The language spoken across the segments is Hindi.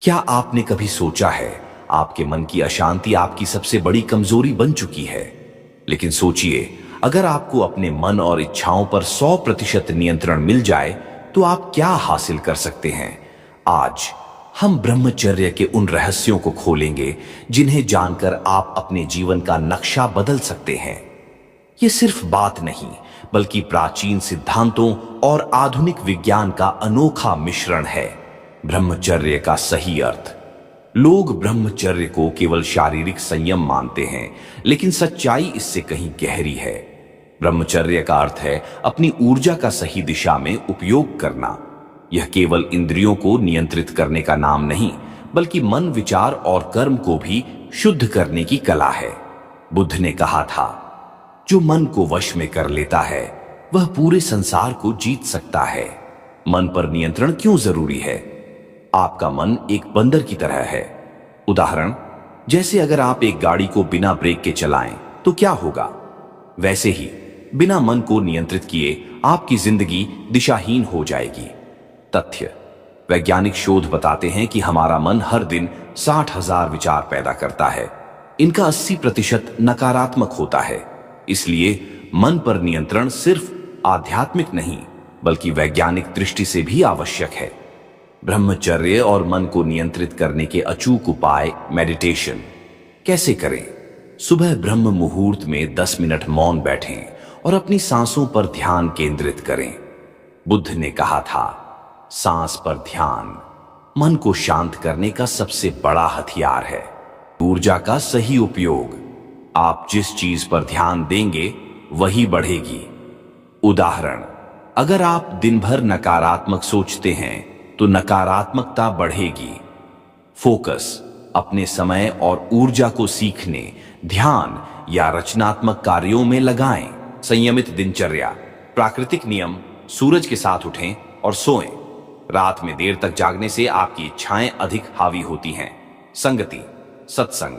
क्या आपने कभी सोचा है आपके मन की अशांति आपकी सबसे बड़ी कमजोरी बन चुकी है? लेकिन सोचिए, अगर आपको अपने मन और इच्छाओं पर 100% नियंत्रण मिल जाए तो आप क्या हासिल कर सकते हैं? आज हम ब्रह्मचर्य के उन रहस्यों को खोलेंगे जिन्हें जानकर आप अपने जीवन का नक्शा बदल सकते हैं। ये सिर्फ बात नहीं, बल्कि प्राचीन सिद्धांतों और आधुनिक विज्ञान का अनोखा मिश्रण है। ब्रह्मचर्य का सही अर्थ। लोग ब्रह्मचर्य को केवल शारीरिक संयम मानते हैं, लेकिन सच्चाई इससे कहीं गहरी है। ब्रह्मचर्य का अर्थ है अपनी ऊर्जा का सही दिशा में उपयोग करना। यह केवल इंद्रियों को नियंत्रित करने का नाम नहीं, बल्कि मन, विचार और कर्म को भी शुद्ध करने की कला है। बुद्ध ने कहा था, जो मन को वश में कर लेता है वह पूरे संसार को जीत सकता है। मन पर नियंत्रण क्यों जरूरी है? आपका मन एक बंदर की तरह है। उदाहरण, जैसे अगर आप एक गाड़ी को बिना ब्रेक के चलाएं तो क्या होगा, वैसे ही बिना मन को नियंत्रित किए आपकी जिंदगी दिशाहीन हो जाएगी। तथ्य। वैज्ञानिक शोध बताते हैं कि हमारा मन हर दिन 60,000 विचार पैदा करता है। इनका 80% नकारात्मक होता है। इसलिए मन पर नियंत्रण सिर्फ आध्यात्मिक नहीं, बल्कि वैज्ञानिक दृष्टि से भी आवश्यक है। ब्रह्मचर्य और मन को नियंत्रित करने के अचूक उपाय। मेडिटेशन कैसे करें? सुबह ब्रह्म मुहूर्त में 10 मिनट मौन बैठें और अपनी सांसों पर ध्यान केंद्रित करें। बुद्ध ने कहा था, सांस पर ध्यान मन को शांत करने का सबसे बड़ा हथियार है। ऊर्जा का सही उपयोग। आप जिस चीज पर ध्यान देंगे वही बढ़ेगी। उदाहरण, अगर आप दिन भर नकारात्मक सोचते हैं तो नकारात्मकता बढ़ेगी। फोकस। अपने समय और ऊर्जा को सीखने, ध्यान या रचनात्मक कार्यों में लगाएं। संयमित दिनचर्या। प्राकृतिक नियम। सूरज के साथ उठें और सोएं। रात में देर तक जागने से आपकी इच्छाएं अधिक हावी होती हैं। संगति। सत्संग।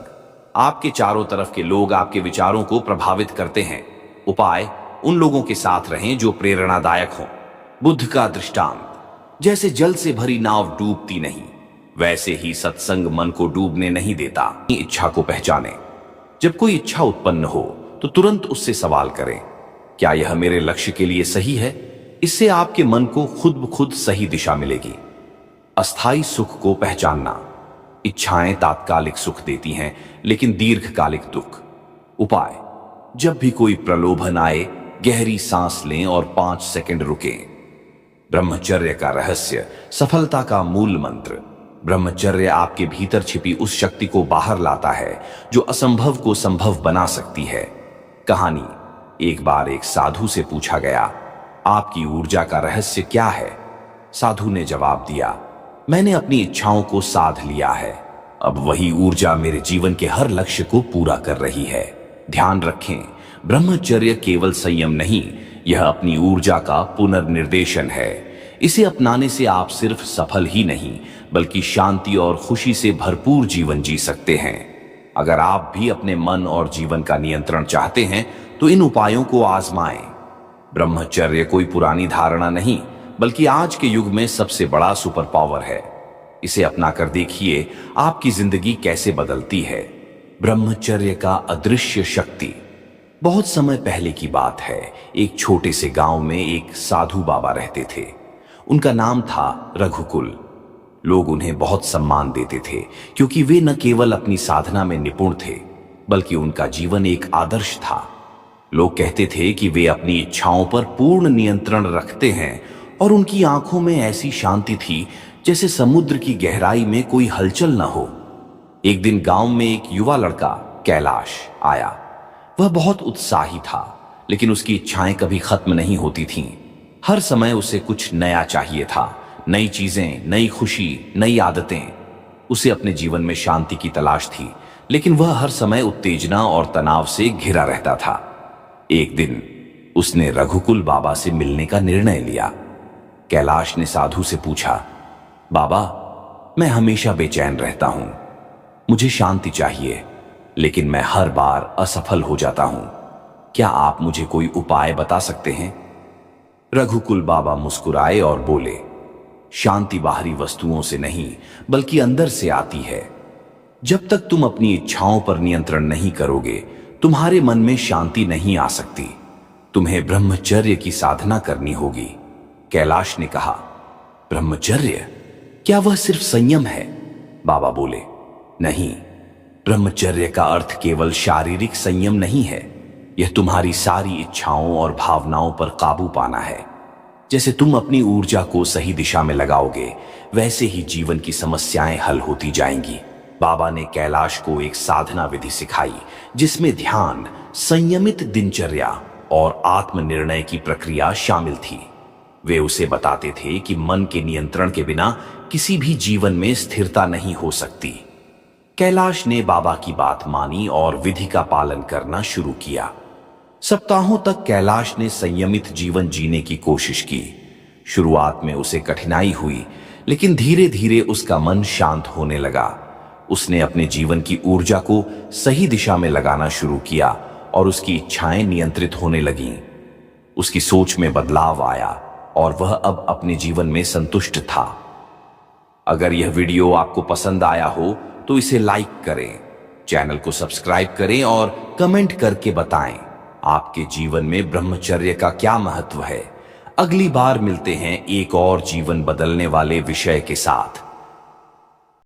आपके चारों तरफ के लोग आपके विचारों को प्रभावित करते हैं। उपाय, उन लोगों के साथ रहें जो प्रेरणादायक हों। बुद्ध का दृष्टांत। जैसे जल से भरी नाव डूबती नहीं, वैसे ही सत्संग मन को डूबने नहीं देता। इच्छा को पहचानें। जब कोई इच्छा उत्पन्न हो तो तुरंत उससे सवाल करें, क्या यह मेरे लक्ष्य के लिए सही है? इससे आपके मन को खुद ब खुद सही दिशा मिलेगी। अस्थायी सुख को पहचानना। इच्छाएं तात्कालिक सुख देती हैं, लेकिन दीर्घकालिक दुख। उपाय, जब भी कोई प्रलोभन आए, गहरी सांस लें और 5 सेकंड रुकें। ब्रह्मचर्य का रहस्य। सफलता का मूल मंत्र। ब्रह्मचर्य आपके भीतर छिपी उस शक्ति को बाहर लाता है जो असंभव को संभव बना सकती है। कहानी। एक बार एक साधु से पूछा गया, आपकी ऊर्जा का रहस्य क्या है? साधु ने जवाब दिया, मैंने अपनी इच्छाओं को साध लिया है। अब वही ऊर्जा मेरे जीवन के हर लक्ष्य को पूरा कर रही है। ध्यान रखें, ब्रह्मचर्य केवल संयम नहीं, यह अपनी ऊर्जा का पुनर्निर्देशन है। इसे अपनाने से आप सिर्फ सफल ही नहीं, बल्कि शांति और खुशी से भरपूर जीवन जी सकते हैं। अगर आप भी अपने मन और जीवन का नियंत्रण चाहते हैं तो इन उपायों को आजमाएं। ब्रह्मचर्य कोई पुरानी धारणा नहीं, बल्कि आज के युग में सबसे बड़ा सुपर पावर है। इसे अपनाकर देखिए आपकी जिंदगी कैसे बदलती है। ब्रह्मचर्य का अदृश्य शक्ति। बहुत समय पहले की बात है, एक छोटे से गांव में एक साधु बाबा रहते थे। उनका नाम था रघुकुल। लोग उन्हें बहुत सम्मान देते थे, क्योंकि वे न केवल अपनी साधना में निपुण थे, बल्कि उनका जीवन एक आदर्श था। लोग कहते थे कि वे अपनी इच्छाओं पर पूर्ण नियंत्रण रखते हैं और उनकी आंखों में ऐसी शांति थी जैसे समुद्र की गहराई में कोई हलचल न हो। एक दिन गांव में एक युवा लड़का कैलाश आया। वह बहुत उत्साही था, लेकिन उसकी इच्छाएं कभी खत्म नहीं होती थीं। हर समय उसे कुछ नया चाहिए था, नई चीजें, नई खुशी, नई आदतें। उसे अपने जीवन में शांति की तलाश थी, लेकिन वह हर समय उत्तेजना और तनाव से घिरा रहता था। एक दिन उसने रघुकुल बाबा से मिलने का निर्णय लिया। कैलाश ने साधु से पूछा, बाबा, मैं हमेशा बेचैन रहता हूं, मुझे शांति चाहिए, लेकिन मैं हर बार असफल हो जाता हूं। क्या आप मुझे कोई उपाय बता सकते हैं? रघुकुल बाबा मुस्कुराए और बोले, शांति बाहरी वस्तुओं से नहीं बल्कि अंदर से आती है। जब तक तुम अपनी इच्छाओं पर नियंत्रण नहीं करोगे, तुम्हारे मन में शांति नहीं आ सकती। तुम्हें ब्रह्मचर्य की साधना करनी होगी। कैलाश ने कहा, ब्रह्मचर्य? क्या वह सिर्फ संयम है? बाबा बोले, नहीं, ब्रह्मचर्य का अर्थ केवल शारीरिक संयम नहीं है। यह तुम्हारी सारी इच्छाओं और भावनाओं पर काबू पाना है। जैसे तुम अपनी ऊर्जा को सही दिशा में लगाओगे, वैसे ही जीवन की समस्याएं हल होती जाएंगी। बाबा ने कैलाश को एक साधना विधि सिखाई जिसमें ध्यान, संयमित दिनचर्या और आत्मनिर्णय की प्रक्रिया शामिल थी। वे उसे बताते थे कि मन के नियंत्रण के बिना किसी भी जीवन में स्थिरता नहीं हो सकती। कैलाश ने बाबा की बात मानी और विधि का पालन करना शुरू किया। सप्ताहों तक कैलाश ने संयमित जीवन जीने की कोशिश की। शुरुआत में उसे कठिनाई हुई, लेकिन धीरे धीरे उसका मन शांत होने लगा। उसने अपने जीवन की ऊर्जा को सही दिशा में लगाना शुरू किया और उसकी इच्छाएं नियंत्रित होने लगीं। उसकी सोच में बदलाव आया और वह अब अपने जीवन में संतुष्ट था। अगर यह वीडियो आपको पसंद आया हो तो इसे लाइक करें, चैनल को सब्सक्राइब करें और कमेंट करके बताएं आपके जीवन में ब्रह्मचर्य का क्या महत्व है। अगली बार मिलते हैं एक और जीवन बदलने वाले विषय के साथ।